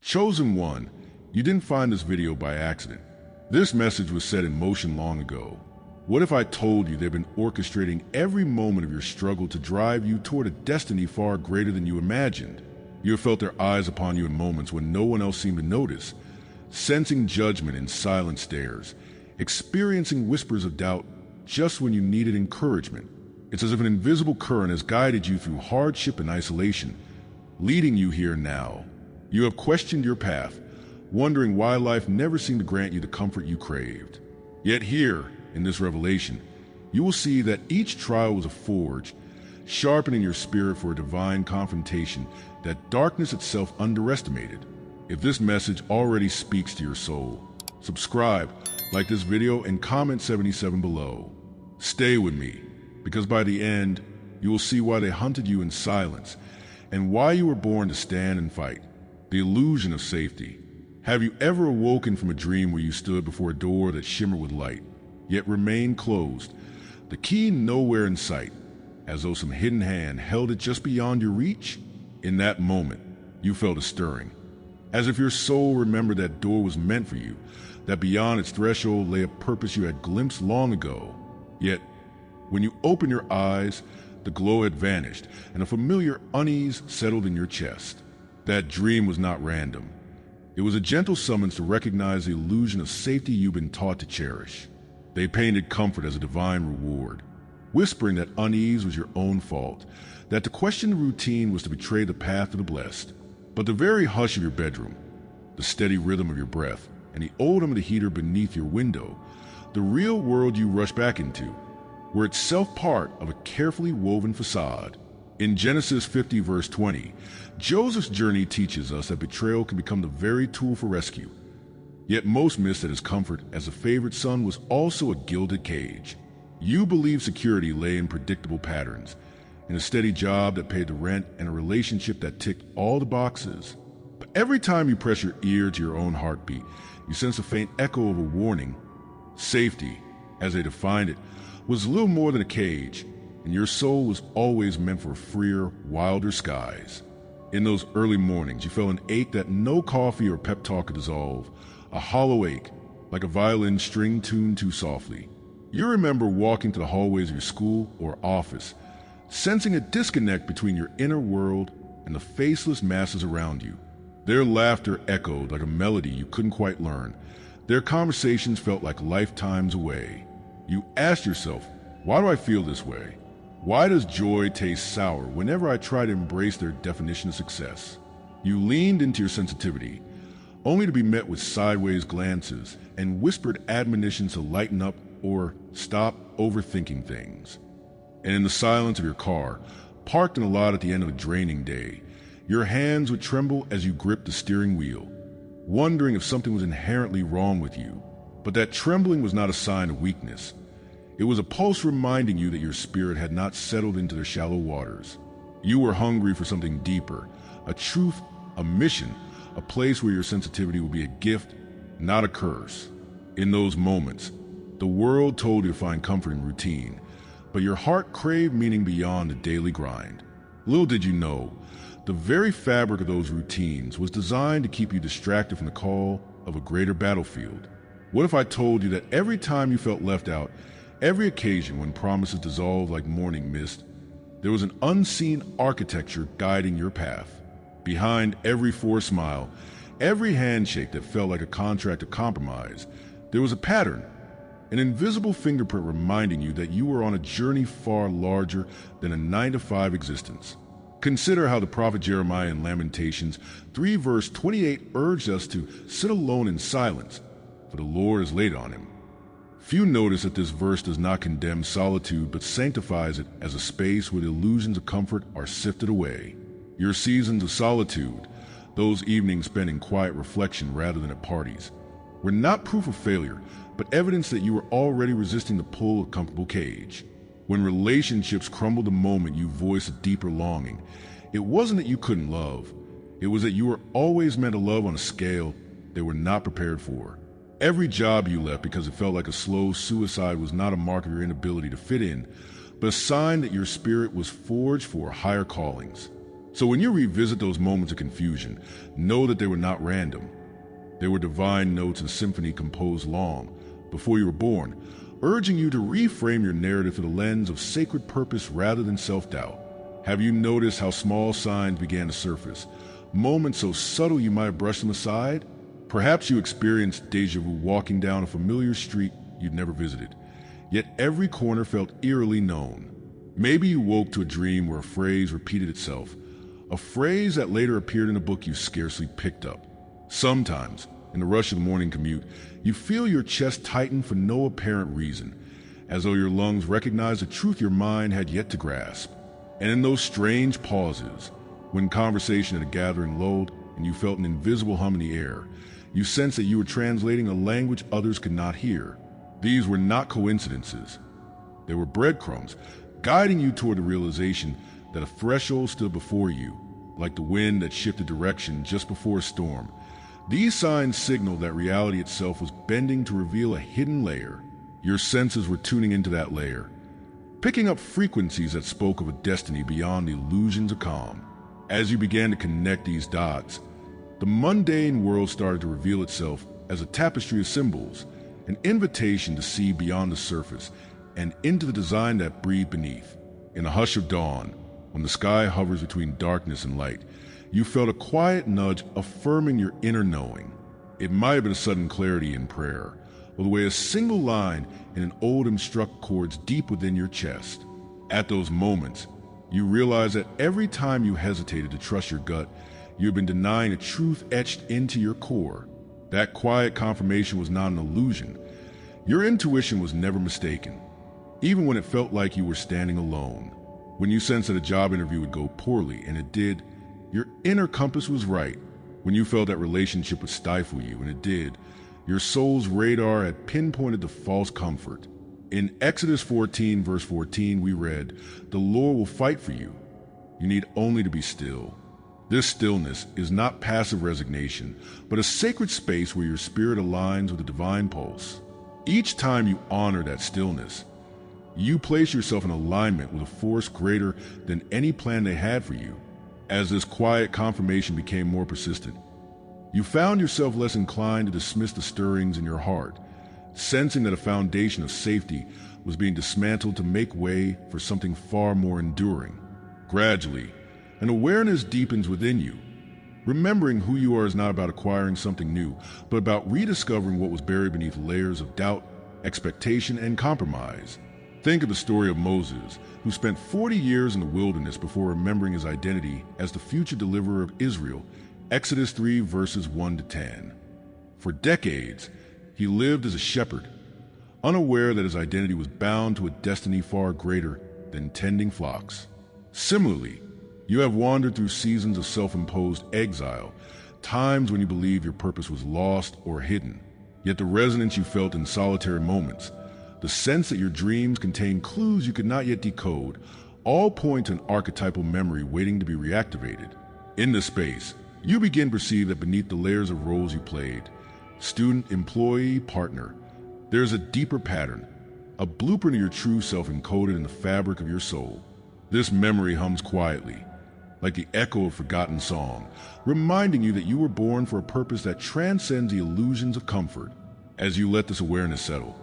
Chosen one, you didn't find this video by accident. This message was set in motion long ago. What if I told you they've been orchestrating every moment of your struggle to drive you toward a destiny far greater than you imagined? You have felt their eyes upon you in moments when no one else seemed to notice, sensing judgment in silent stares, experiencing whispers of doubt just when you needed encouragement. It's as if an invisible current has guided you through hardship and isolation, leading you here now. You have questioned your path, wondering why life never seemed to grant you the comfort you craved. Yet here, in this revelation, you will see that each trial was a forge, sharpening your spirit for a divine confrontation that darkness itself underestimated. If this message already speaks to your soul, subscribe, like this video, and comment 77 below. Stay with me, because by the end, you will see why they hunted you in silence and why you were born to stand and fight. The illusion of safety. Have you ever awoken from a dream where you stood before a door that shimmered with light, yet remained closed, the key nowhere in sight, as though some hidden hand held it just beyond your reach? In that moment, you felt a stirring, as if your soul remembered that door was meant for you, that beyond its threshold lay a purpose you had glimpsed long ago. Yet, when you opened your eyes, the glow had vanished, and a familiar unease settled in your chest. That dream was not random. It was a gentle summons to recognize the illusion of safety you've been taught to cherish. They painted comfort as a divine reward, whispering that unease was your own fault, that to question the routine was to betray the path of the blessed. But the very hush of your bedroom, the steady rhythm of your breath, and the odor of the heater beneath your window, the real world you rush back into, were itself part of a carefully woven facade. In Genesis 50 verse 20, Joseph's journey teaches us that betrayal can become the very tool for rescue. Yet most miss that his comfort as a favorite son was also a gilded cage. You believed security lay in predictable patterns, in a steady job that paid the rent and a relationship that ticked all the boxes. But every time you press your ear to your own heartbeat, you sense a faint echo of a warning. Safety, as they defined it, was little more than a cage, and your soul was always meant for freer, wilder skies. In those early mornings, you felt an ache that no coffee or pep talk could dissolve, a hollow ache, like a violin string tuned too softly. You remember walking to the hallways of your school or office, sensing a disconnect between your inner world and the faceless masses around you. Their laughter echoed like a melody you couldn't quite learn. Their conversations felt like lifetimes away. You asked yourself, why do I feel this way? Why does joy taste sour whenever I try to embrace their definition of success? You leaned into your sensitivity, only to be met with sideways glances and whispered admonitions to lighten up or stop overthinking things. And in the silence of your car, parked in a lot at the end of a draining day, your hands would tremble as you gripped the steering wheel, wondering if something was inherently wrong with you. But that trembling was not a sign of weakness. It was a pulse reminding you that your spirit had not settled into the shallow waters. You were hungry for something deeper, a truth, a mission, a place where your sensitivity would be a gift, not a curse. In those moments, the world told you to find comfort in routine, but your heart craved meaning beyond the daily grind. Little did you know, the very fabric of those routines was designed to keep you distracted from the call of a greater battlefield. What if I told you that every time you felt left out, every occasion when promises dissolved like morning mist, there was an unseen architecture guiding your path? Behind every forced smile, every handshake that felt like a contract of compromise, there was a pattern, an invisible fingerprint reminding you that you were on a journey far larger than a 9-to-5 existence. Consider how the prophet Jeremiah in Lamentations 3 verse 28 urged us to sit alone in silence, for the Lord is laid on him. Few notice that this verse does not condemn solitude but sanctifies it as a space where the illusions of comfort are sifted away. Your seasons of solitude, those evenings spent in quiet reflection rather than at parties, were not proof of failure, but evidence that you were already resisting the pull of a comfortable cage. When relationships crumbled the moment you voiced a deeper longing, it wasn't that you couldn't love. It was that you were always meant to love on a scale they were not prepared for. Every job you left because it felt like a slow suicide was not a mark of your inability to fit in, but a sign that your spirit was forged for higher callings. So when you revisit those moments of confusion, know that they were not random. They were divine notes in symphony composed long before you were born, urging you to reframe your narrative through the lens of sacred purpose rather than self-doubt. Have you noticed how small signs began to surface? Moments so subtle you might have brushed them aside? Perhaps you experienced deja vu walking down a familiar street you'd never visited, yet every corner felt eerily known. Maybe you woke to a dream where a phrase repeated itself, a phrase that later appeared in a book you scarcely picked up. Sometimes, in the rush of the morning commute, you feel your chest tighten for no apparent reason, as though your lungs recognize a truth your mind had yet to grasp. And in those strange pauses, when conversation at a gathering lulled and you felt an invisible hum in the air, you sensed that you were translating a language others could not hear. These were not coincidences. They were breadcrumbs, guiding you toward the realization that a threshold stood before you, like the wind that shifted direction just before a storm. These signs signaled that reality itself was bending to reveal a hidden layer. Your senses were tuning into that layer, picking up frequencies that spoke of a destiny beyond the illusions of calm. As you began to connect these dots, the mundane world started to reveal itself as a tapestry of symbols, an invitation to see beyond the surface and into the design that breathed beneath. In the hush of dawn, when the sky hovers between darkness and light, you felt a quiet nudge affirming your inner knowing. It might have been a sudden clarity in prayer, or the way a single line in an old hymn struck chords deep within your chest. At those moments, you realize that every time you hesitated to trust your gut, you had been denying a truth etched into your core. That quiet confirmation was not an illusion. Your intuition was never mistaken, even when it felt like you were standing alone. When you sensed that a job interview would go poorly, and it did, your inner compass was right. When you felt that relationship would stifle you, and it did, your soul's radar had pinpointed the false comfort. In Exodus 14, verse 14, we read, "The Lord will fight for you. You need only to be still." This stillness is not passive resignation, but a sacred space where your spirit aligns with the divine pulse. Each time you honor that stillness, you place yourself in alignment with a force greater than any plan they had for you. As this quiet confirmation became more persistent, you found yourself less inclined to dismiss the stirrings in your heart, sensing that a foundation of safety was being dismantled to make way for something far more enduring. Gradually, an awareness deepens within you. Remembering who you are is not about acquiring something new, but about rediscovering what was buried beneath layers of doubt, expectation, and compromise. Think of the story of Moses, who spent 40 years in the wilderness before remembering his identity as the future deliverer of Israel, Exodus 3 verses 1 to 10. For decades, he lived as a shepherd, unaware that his identity was bound to a destiny far greater than tending flocks. Similarly, you have wandered through seasons of self-imposed exile, times when you believed your purpose was lost or hidden. Yet the resonance you felt in solitary moments, the sense that your dreams contained clues you could not yet decode, all point to an archetypal memory waiting to be reactivated. In this space, you begin to perceive that beneath the layers of roles you played, student, employee, partner, there is a deeper pattern, a blueprint of your true self encoded in the fabric of your soul. This memory hums quietly, like the echo of a forgotten song, reminding you that you were born for a purpose that transcends the illusions of comfort. As you let this awareness settle,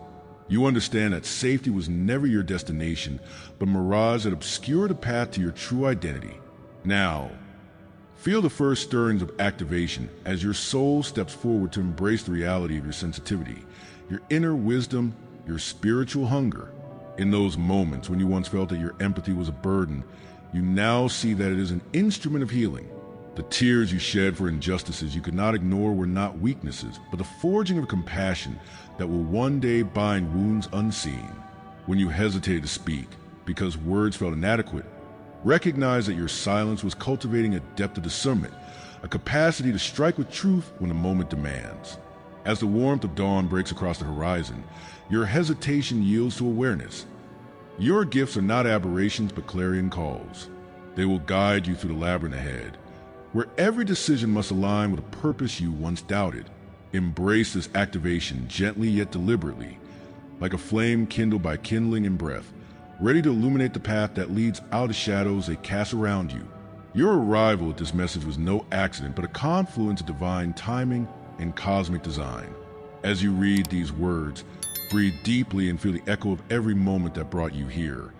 you understand that safety was never your destination, but a mirage that obscured the path to your true identity. Now, feel the first stirrings of activation as your soul steps forward to embrace the reality of your sensitivity, your inner wisdom, your spiritual hunger. In those moments when you once felt that your empathy was a burden, you now see that it is an instrument of healing. The tears you shed for injustices you could not ignore were not weaknesses, but the forging of compassion that will one day bind wounds unseen. When you hesitated to speak because words felt inadequate, recognize that your silence was cultivating a depth of discernment, a capacity to strike with truth when the moment demands. As the warmth of dawn breaks across the horizon, your hesitation yields to awareness. Your gifts are not aberrations but clarion calls. They will guide you through the labyrinth ahead, where every decision must align with a purpose you once doubted. Embrace this activation gently yet deliberately, like a flame kindled by kindling and breath, ready to illuminate the path that leads out of shadows they cast around you. Your arrival at this message was no accident, but a confluence of divine timing and cosmic design. As you read these words, breathe deeply and feel the echo of every moment that brought you here.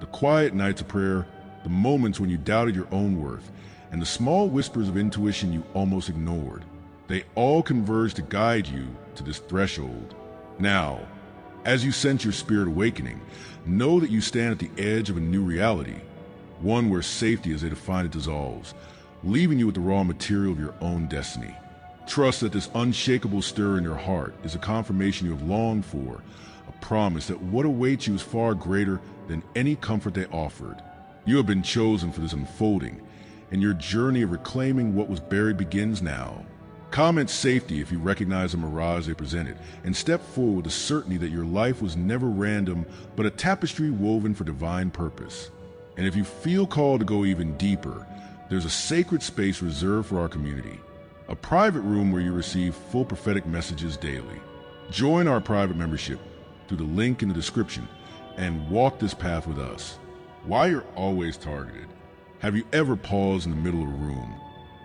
The quiet nights of prayer, the moments when you doubted your own worth, and the small whispers of intuition you almost ignored. They all converge to guide you to this threshold. Now, as you sense your spirit awakening, know that you stand at the edge of a new reality, one where safety as they define it dissolves, leaving you with the raw material of your own destiny. Trust that this unshakable stir in your heart is a confirmation you have longed for, a promise that what awaits you is far greater than any comfort they offered. You have been chosen for this unfolding, and your journey of reclaiming what was buried begins now. Comment safety if you recognize the mirage they presented, and step forward with the certainty that your life was never random, but a tapestry woven for divine purpose. And if you feel called to go even deeper, there's a sacred space reserved for our community, a private room where you receive full prophetic messages daily. Join our private membership through the link in the description and walk this path with us. Why you're always targeted? Have you ever paused in the middle of a room,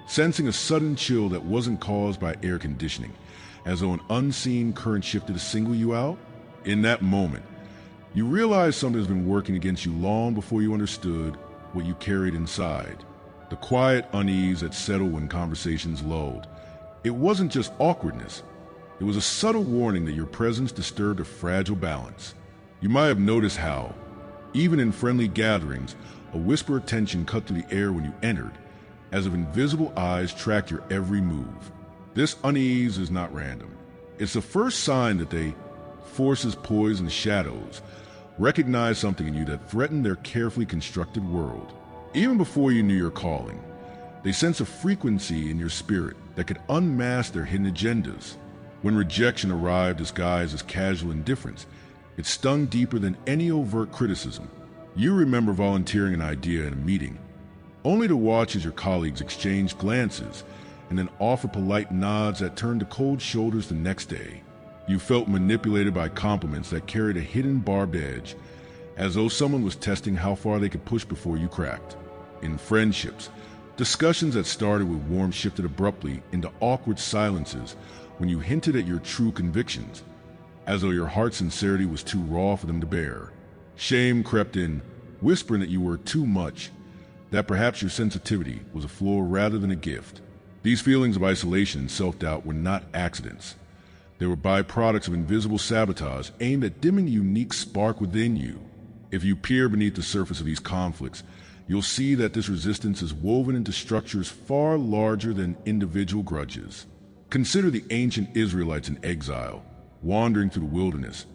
sensing a sudden chill that wasn't caused by air conditioning, as though an unseen current shifted to single you out? In that moment, you realize something has been working against you long before you understood what you carried inside. The quiet unease that settled when conversations lulled. It wasn't just awkwardness. It was a subtle warning that your presence disturbed a fragile balance. You might have noticed how, even in friendly gatherings, a whisper of tension cut through the air when you entered, as if invisible eyes tracked your every move. This unease is not random. It's the first sign that they, forces poised in the shadows, recognize something in you that threatened their carefully constructed world. Even before you knew your calling, they sense a frequency in your spirit that could unmask their hidden agendas. When rejection arrived disguised as casual indifference, it stung deeper than any overt criticism. You remember volunteering an idea in a meeting, only to watch as your colleagues exchanged glances and then offer polite nods that turned to cold shoulders the next day. You felt manipulated by compliments that carried a hidden barbed edge, as though someone was testing how far they could push before you cracked. In friendships, discussions that started with warmth shifted abruptly into awkward silences when you hinted at your true convictions, as though your heart's sincerity was too raw for them to bear. Shame crept in, whispering that you were too much, that perhaps your sensitivity was a flaw rather than a gift. These feelings of isolation and self-doubt were not accidents. They were byproducts of invisible sabotage aimed at dimming the unique spark within you. If you peer beneath the surface of these conflicts, you'll see that this resistance is woven into structures far larger than individual grudges. Consider the ancient Israelites in exile, wandering through the wilderness,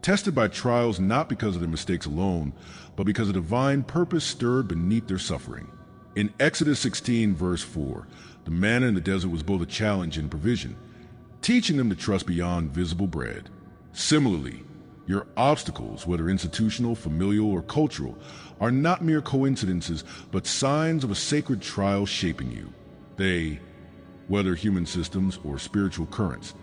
tested by trials not because of their mistakes alone, but because a divine purpose stirred beneath their suffering. In Exodus 16, verse 4, the manna in the desert was both a challenge and provision, teaching them to trust beyond visible bread. Similarly, your obstacles, whether institutional, familial, or cultural, are not mere coincidences, but signs of a sacred trial shaping you. They, whether human systems or spiritual currents,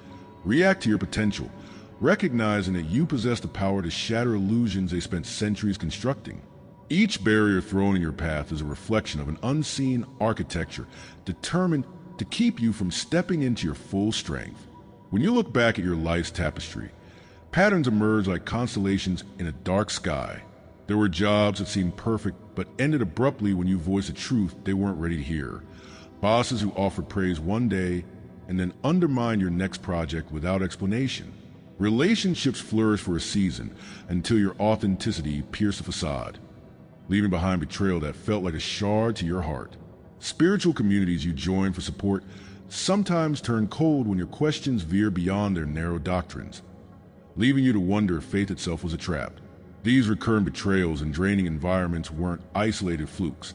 react to your potential, recognizing that you possess the power to shatter illusions they spent centuries constructing. Each barrier thrown in your path is a reflection of an unseen architecture determined to keep you from stepping into your full strength. When you look back at your life's tapestry, patterns emerge like constellations in a dark sky. There were jobs that seemed perfect but ended abruptly when you voiced a truth they weren't ready to hear. Bosses who offered praise one day and then undermined your next project without explanation. Relationships flourish for a season until your authenticity pierced the facade, leaving behind betrayal that felt like a shard to your heart. Spiritual communities you join for support sometimes turn cold when your questions veer beyond their narrow doctrines, leaving you to wonder if faith itself was a trap. These recurrent betrayals and draining environments weren't isolated flukes.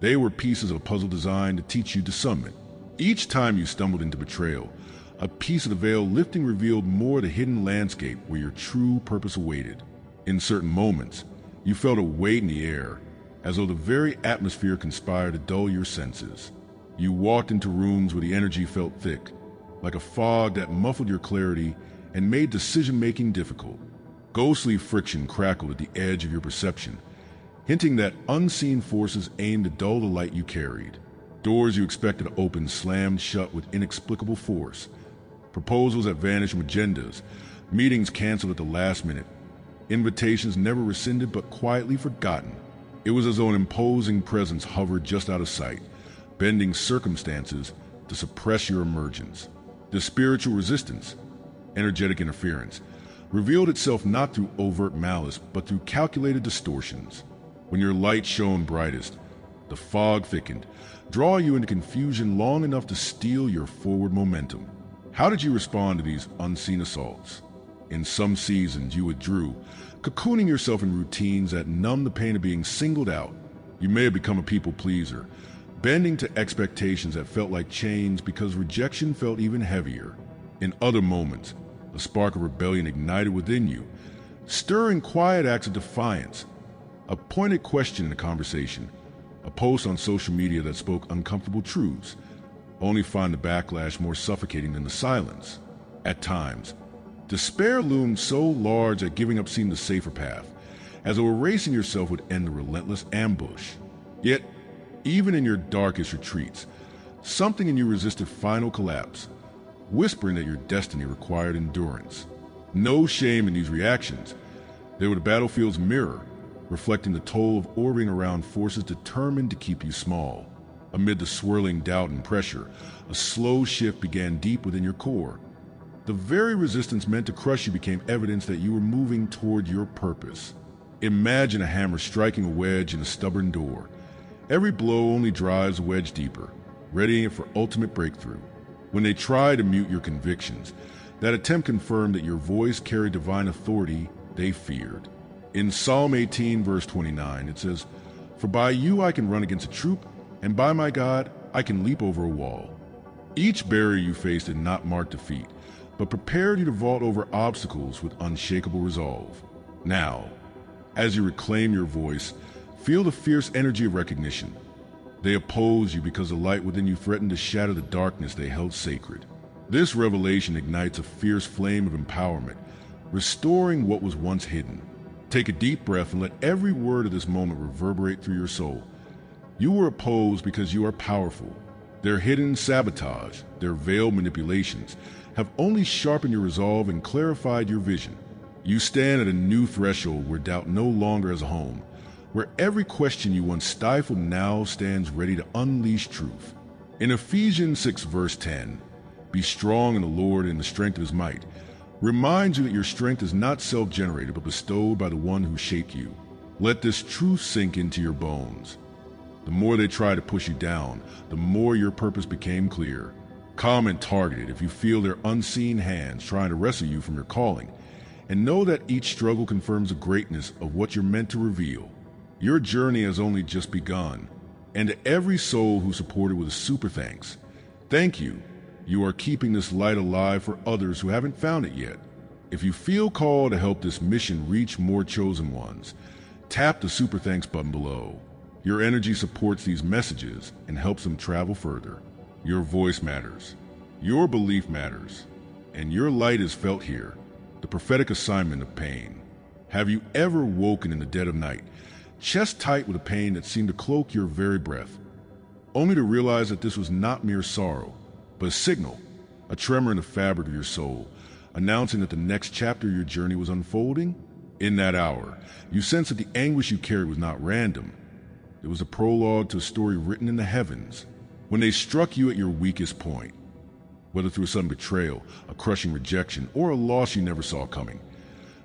They were pieces of a puzzle designed to teach you discernment. Each time you stumbled into betrayal, a piece of the veil lifting revealed more of the hidden landscape where your true purpose awaited. In certain moments, you felt a weight in the air, as though the very atmosphere conspired to dull your senses. You walked into rooms where the energy felt thick, like a fog that muffled your clarity and made decision-making difficult. Ghostly friction crackled at the edge of your perception, hinting that unseen forces aimed to dull the light you carried. Doors you expected to open slammed shut with inexplicable force. Proposals that vanished with agendas, meetings canceled at the last minute, invitations never rescinded but quietly forgotten. It was as though an imposing presence hovered just out of sight, bending circumstances to suppress your emergence. The spiritual resistance, energetic interference, revealed itself not through overt malice but through calculated distortions. When your light shone brightest, the fog thickened, drawing you into confusion long enough to steal your forward momentum. How did you respond to these unseen assaults? In some seasons, you withdrew, cocooning yourself in routines that numbed the pain of being singled out. You may have become a people pleaser, bending to expectations that felt like chains because rejection felt even heavier. In other moments, a spark of rebellion ignited within you, stirring quiet acts of defiance, a pointed question in a conversation, a post on social media that spoke uncomfortable truths, only find the backlash more suffocating than the silence. At times, despair loomed so large that giving up seemed the safer path, as though erasing yourself would end the relentless ambush. Yet, even in your darkest retreats, something in you resisted final collapse, whispering that your destiny required endurance. No shame in these reactions. They were the battlefield's mirror, reflecting the toll of orbiting around forces determined to keep you small. Amid the swirling doubt and pressure, a slow shift began deep within your core. The very resistance meant to crush you became evidence that you were moving toward your purpose. Imagine a hammer striking a wedge in a stubborn door. Every blow only drives a wedge deeper, readying it for ultimate breakthrough. When they try to mute your convictions, that attempt confirmed that your voice carried divine authority they feared. In Psalm 18, verse 29, it says, "For by you I can run against a troop, and by my God I can leap over a wall." Each barrier you faced did not mark defeat, but prepared you to vault over obstacles with unshakable resolve. Now, as you reclaim your voice, feel the fierce energy of recognition. They oppose you because the light within you threatened to shatter the darkness they held sacred. This revelation ignites a fierce flame of empowerment, restoring what was once hidden. Take a deep breath and let every word of this moment reverberate through your soul. You were opposed because you are powerful. Their hidden sabotage, their veiled manipulations, have only sharpened your resolve and clarified your vision. You stand at a new threshold where doubt no longer has a home, where every question you once stifled now stands ready to unleash truth. In Ephesians 6 verse 10, "Be strong in the Lord and in the strength of his might," reminds you that your strength is not self-generated but bestowed by the one who shaped you. Let this truth sink into your bones. The more they try to push you down, the more your purpose became clear. Calm and targeted if you feel their unseen hands trying to wrestle you from your calling, and know that each struggle confirms the greatness of what you're meant to reveal. Your journey has only just begun, and to every soul who supported with a super thanks, thank you. You are keeping this light alive for others who haven't found it yet. If you feel called to help this mission reach more chosen ones, tap the super thanks button below. Your energy supports these messages and helps them travel further. Your voice matters. Your belief matters. And your light is felt here, the prophetic assignment of pain. Have you ever woken in the dead of night, chest tight with a pain that seemed to cloak your very breath, only to realize that this was not mere sorrow, but a signal, a tremor in the fabric of your soul, announcing that the next chapter of your journey was unfolding? In that hour, you sensed that the anguish you carried was not random. It was a prologue to a story written in the heavens. When they struck you at your weakest point, whether through a sudden betrayal, a crushing rejection, or a loss you never saw coming,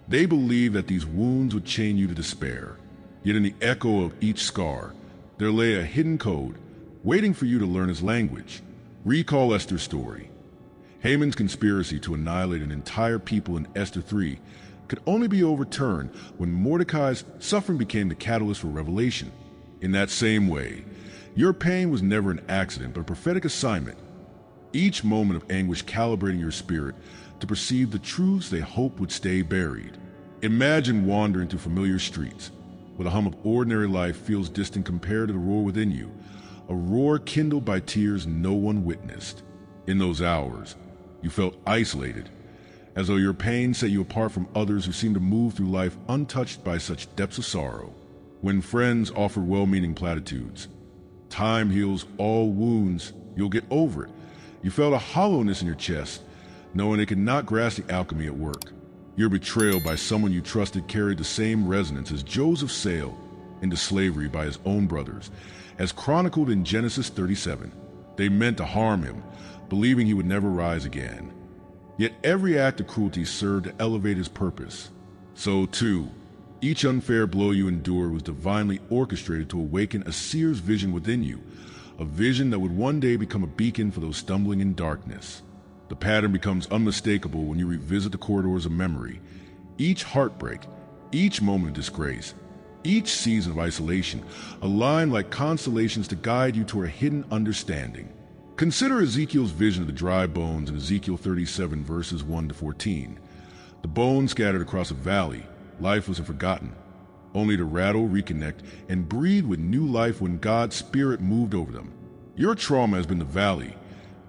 they believed that these wounds would chain you to despair. Yet in the echo of each scar, there lay a hidden code, waiting for you to learn its language. Recall Esther's story. Haman's conspiracy to annihilate an entire people in Esther 3 could only be overturned when Mordecai's suffering became the catalyst for revelation. In that same way, your pain was never an accident but a prophetic assignment, each moment of anguish calibrating your spirit to perceive the truths they hoped would stay buried. Imagine wandering through familiar streets, where the hum of ordinary life feels distant compared to the roar within you, a roar kindled by tears no one witnessed. In those hours, you felt isolated, as though your pain set you apart from others who seemed to move through life untouched by such depths of sorrow. When friends offer well-meaning platitudes, time heals all wounds, you'll get over it. You felt a hollowness in your chest, knowing they could not grasp the alchemy at work. Your betrayal by someone you trusted carried the same resonance as Joseph's sale into slavery by his own brothers, as chronicled in Genesis 37. They meant to harm him, believing he would never rise again. Yet every act of cruelty served to elevate his purpose. So too, each unfair blow you endured was divinely orchestrated to awaken a seer's vision within you, a vision that would one day become a beacon for those stumbling in darkness. The pattern becomes unmistakable when you revisit the corridors of memory. Each heartbreak, each moment of disgrace, each season of isolation align like constellations to guide you toward a hidden understanding. Consider Ezekiel's vision of the dry bones in Ezekiel 37 verses 1 to 14. The bones scattered across a valley, lifeless and forgotten, only to rattle, reconnect, and breathe with new life when God's Spirit moved over them. Your trauma has been the valley,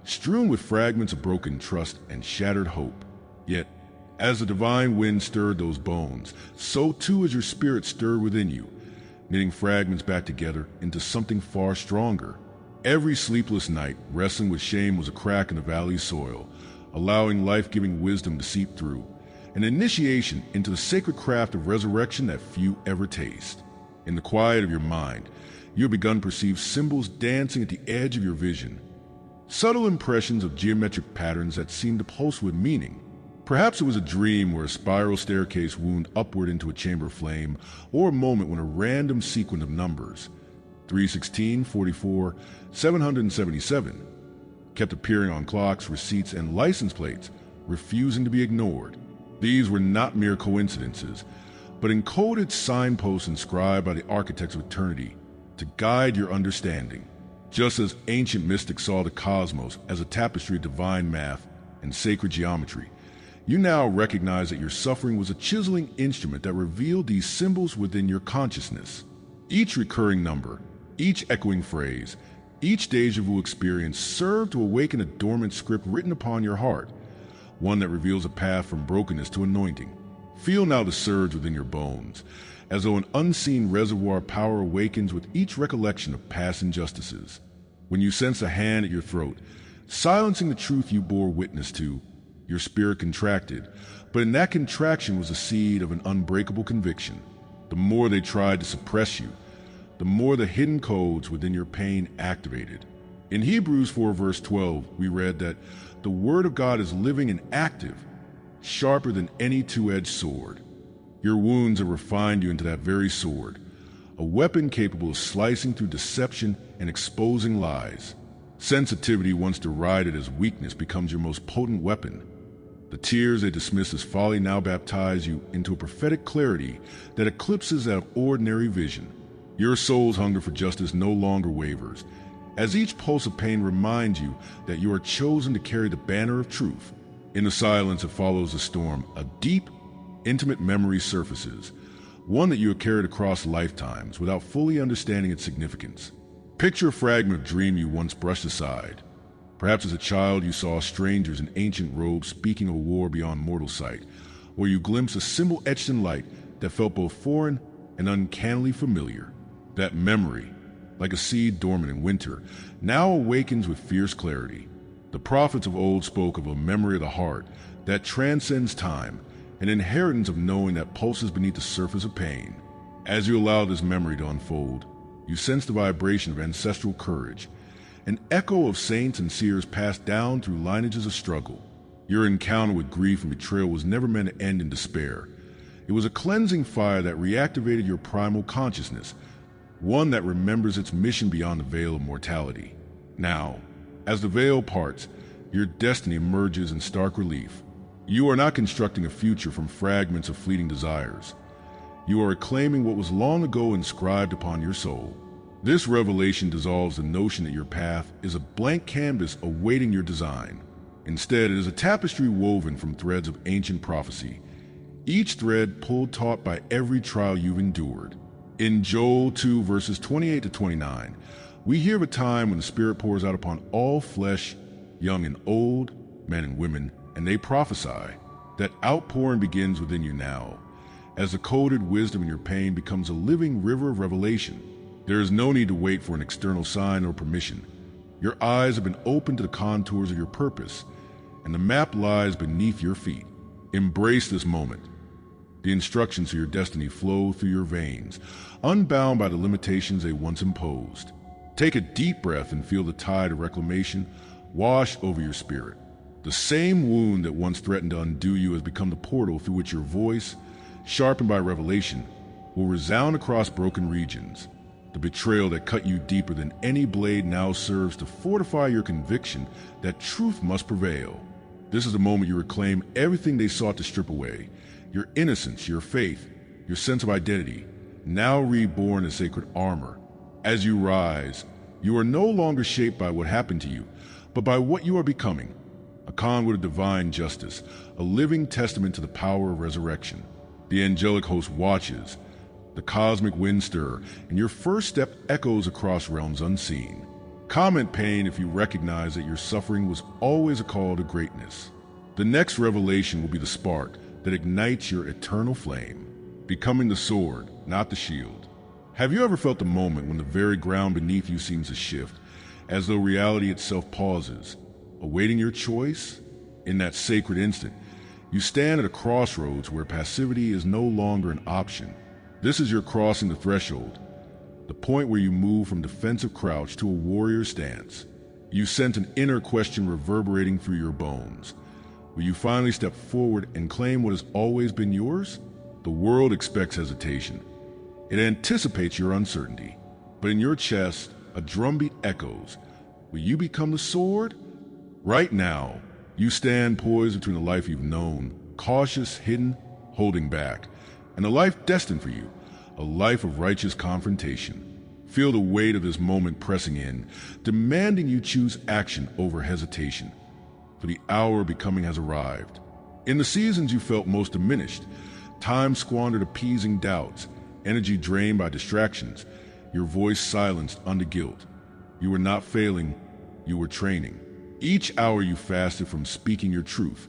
strewn with fragments of broken trust and shattered hope. Yet, as the divine wind stirred those bones, so too has your spirit stirred within you, knitting fragments back together into something far stronger. Every sleepless night, wrestling with shame was a crack in the valley's soil, allowing life-giving wisdom to seep through, an initiation into the sacred craft of resurrection that few ever taste. In the quiet of your mind, you have begun to perceive symbols dancing at the edge of your vision, subtle impressions of geometric patterns that seem to pulse with meaning. Perhaps it was a dream where a spiral staircase wound upward into a chamber of flame, or a moment when a random sequence of numbers, 316, 44, 777, kept appearing on clocks, receipts, and license plates, refusing to be ignored. These were not mere coincidences, but encoded signposts inscribed by the architects of eternity to guide your understanding. Just as ancient mystics saw the cosmos as a tapestry of divine math and sacred geometry, you now recognize that your suffering was a chiseling instrument that revealed these symbols within your consciousness. Each recurring number, each echoing phrase, each deja vu experience served to awaken a dormant script written upon your heart, one that reveals a path from brokenness to anointing. Feel now the surge within your bones, as though an unseen reservoir of power awakens with each recollection of past injustices. When you sense a hand at your throat, silencing the truth you bore witness to, your spirit contracted, but in that contraction was the seed of an unbreakable conviction. The more they tried to suppress you, the more the hidden codes within your pain activated. In Hebrews 4 verse 12, we read that the Word of God is living and active, sharper than any two-edged sword. Your wounds have refined you into that very sword, a weapon capable of slicing through deception and exposing lies. Sensitivity, once derided as weakness, becomes your most potent weapon. The tears they dismiss as folly now baptize you into a prophetic clarity that eclipses that of ordinary vision. Your soul's hunger for justice no longer wavers, as each pulse of pain reminds you that you are chosen to carry the banner of truth. In the silence that follows the storm, a deep, intimate memory surfaces, one that you have carried across lifetimes without fully understanding its significance. Picture a fragment of dream you once brushed aside. Perhaps as a child you saw strangers in ancient robes speaking of a war beyond mortal sight, or you glimpsed a symbol etched in light that felt both foreign and uncannily familiar. That memory, like a seed dormant in winter, now awakens with fierce clarity. The prophets of old spoke of a memory of the heart that transcends time, an inheritance of knowing that pulses beneath the surface of pain. As you allow this memory to unfold, you sense the vibration of ancestral courage, an echo of saints and seers passed down through lineages of struggle. Your encounter with grief and betrayal was never meant to end in despair. It was a cleansing fire that reactivated your primal consciousness, one that remembers its mission beyond the veil of mortality. Now, as the veil parts, your destiny emerges in stark relief. You are not constructing a future from fragments of fleeting desires. You are reclaiming what was long ago inscribed upon your soul. This revelation dissolves the notion that your path is a blank canvas awaiting your design. Instead, it is a tapestry woven from threads of ancient prophecy, each thread pulled taut by every trial you've endured. In Joel 2 verses 28 to 29, we hear of a time when the Spirit pours out upon all flesh, young and old, men and women, and they prophesy. That outpouring begins within you now, as the coded wisdom in your pain becomes a living river of revelation. There is no need to wait for an external sign or permission. Your eyes have been opened to the contours of your purpose, and the map lies beneath your feet. Embrace this moment. The instructions to your destiny flow through your veins, unbound by the limitations they once imposed. Take a deep breath and feel the tide of reclamation wash over your spirit. The same wound that once threatened to undo you has become the portal through which your voice, sharpened by revelation, will resound across broken regions. The betrayal that cut you deeper than any blade now serves to fortify your conviction that truth must prevail. This is the moment you reclaim everything they sought to strip away: your innocence, your faith, your sense of identity, now reborn as sacred armor. As you rise, you are no longer shaped by what happened to you, but by what you are becoming. A conduit of divine justice, a living testament to the power of resurrection. The angelic host watches, the cosmic wind stir, and your first step echoes across realms unseen. Comment pain if you recognize that your suffering was always a call to greatness. The next revelation will be the spark that ignites your eternal flame, becoming the sword, not the shield. Have you ever felt the moment when the very ground beneath you seems to shift, as though reality itself pauses, awaiting your choice? In that sacred instant, you stand at a crossroads where passivity is no longer an option. This is your crossing the threshold, the point where you move from defensive crouch to a warrior stance. You sense an inner question reverberating through your bones. Will you finally step forward and claim what has always been yours? The world expects hesitation. It anticipates your uncertainty. But in your chest, a drumbeat echoes. Will you become the sword? Right now, you stand poised between the life you've known, cautious, hidden, holding back, and a life destined for you, a life of righteous confrontation. Feel the weight of this moment pressing in, demanding you choose action over hesitation. For the hour of becoming has arrived. In the seasons you felt most diminished, time squandered appeasing doubts, energy drained by distractions, your voice silenced under guilt. You were not failing, you were training. Each hour you fasted from speaking your truth.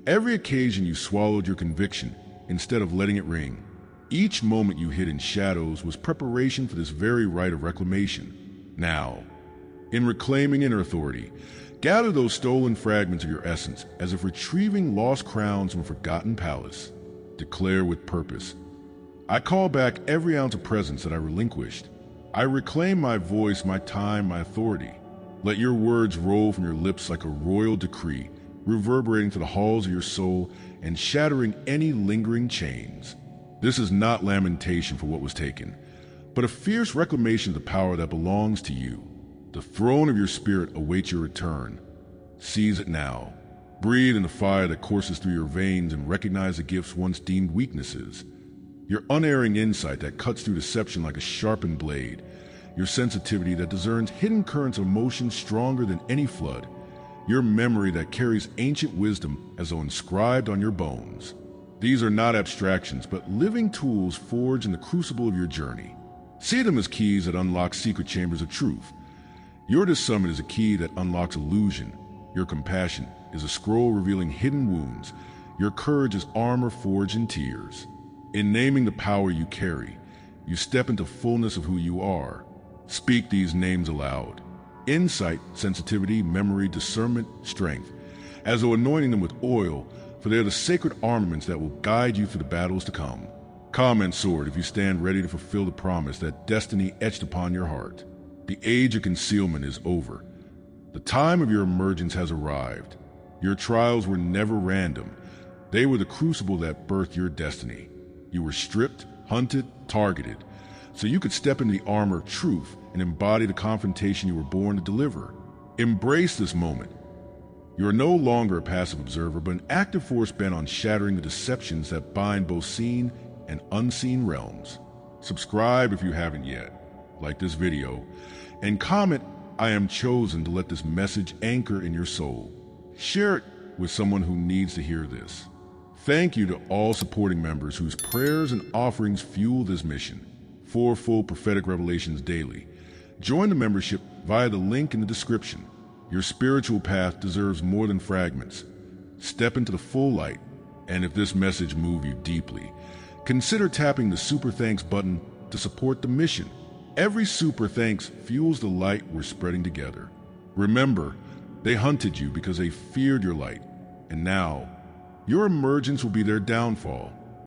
Every occasion you swallowed your conviction instead of letting it ring. Each moment you hid in shadows was preparation for this very rite of reclamation. Now, in reclaiming inner authority, gather those stolen fragments of your essence as if retrieving lost crowns from a forgotten palace. Declare with purpose. I call back every ounce of presence that I relinquished. I reclaim my voice, my time, my authority. Let your words roll from your lips like a royal decree, reverberating to the halls of your soul and shattering any lingering chains. This is not lamentation for what was taken, but a fierce reclamation of the power that belongs to you. The throne of your spirit awaits your return. Seize it now. Breathe in the fire that courses through your veins and recognize the gifts once deemed weaknesses. Your unerring insight that cuts through deception like a sharpened blade. Your sensitivity that discerns hidden currents of emotion stronger than any flood. Your memory that carries ancient wisdom as though inscribed on your bones. These are not abstractions, but living tools forged in the crucible of your journey. See them as keys that unlock secret chambers of truth. Your discernment is a key that unlocks illusion. Your compassion is a scroll revealing hidden wounds. Your courage is armor forged in tears. In naming the power you carry, you step into fullness of who you are. Speak these names aloud. Insight, sensitivity, memory, discernment, strength, as though anointing them with oil, for they are the sacred armaments that will guide you through the battles to come. Comment sword if you stand ready to fulfill the promise that destiny etched upon your heart. The age of concealment is over. The time of your emergence has arrived. Your trials were never random. They were the crucible that birthed your destiny. You were stripped, hunted, targeted, so you could step into the armor of truth and embody the confrontation you were born to deliver. Embrace this moment. You are no longer a passive observer, but an active force bent on shattering the deceptions that bind both seen and unseen realms. Subscribe if you haven't yet, like this video, and comment, "I am chosen," to let this message anchor in your soul. Share it with someone who needs to hear this. Thank you to all supporting members whose prayers and offerings fuel this mission. 4 full prophetic revelations daily. Join the membership via the link in the description. Your spiritual path deserves more than fragments. Step into the full light, and if this message moved you deeply, Consider tapping the Super Thanks button to support the mission. Every Super Thanks fuels the light we're spreading together. Remember, they hunted you because they feared your light, and now your emergence will be their downfall.